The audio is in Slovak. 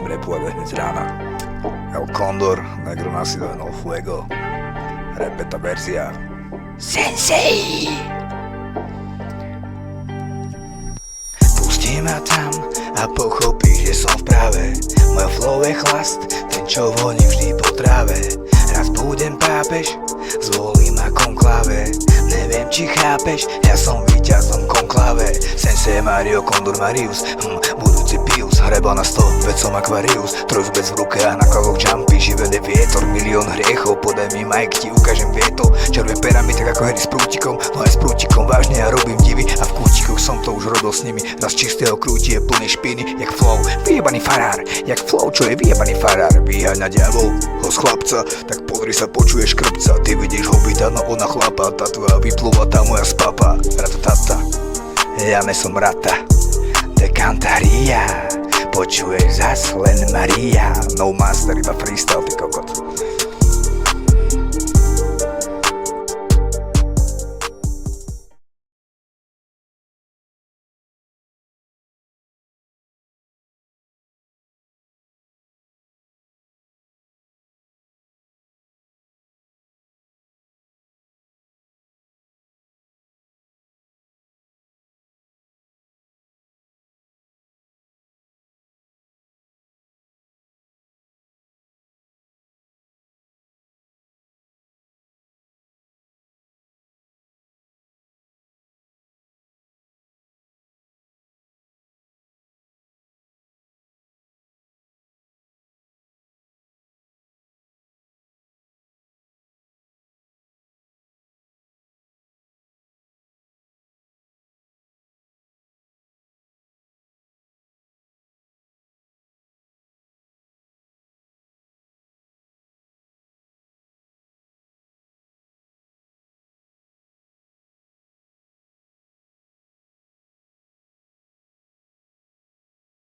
začnem repovať hneď z rána. El Condor, Negro Nacido en el Fuego. Repeta verzia. Sensei! Pustí ma tam a pochopíš, že som v práve. Môj flow je chlast, ten čo voní vždy po tráve. Raz budem pápež, zvolí ma konklave. Neviem či chápeš, ja som víťazom konklave. Sensei Mario Condor Marius, budúci Pius. Hreba na 100, veď som Aquarius. Trojzubec v ruke a na klavoch jumpy. Živelý vietor, milión hriechov. Podaj mi Mike, ti ukážem vietou. Červe perami tak ako hry s prútikom. No aj s prútikom vážne ja robím divy. A v kútikoch som to už robil s nimi. Raz čistého krúti je plný špiny. Jak flow, vyjebaný farár. Jak flow, čo je vyjebaný farár. Vyhaň na diabol, ho z chlapca. Tak pozri sa, počuješ krpca. Ty vidíš hobita, no ona chlapa. Tá tvoja vyplúva, tá moja spapa. Ratatata, ja nesom rata. De Cantaria, počuješ zas len Maria. No master, iba freestyle, ty kokot.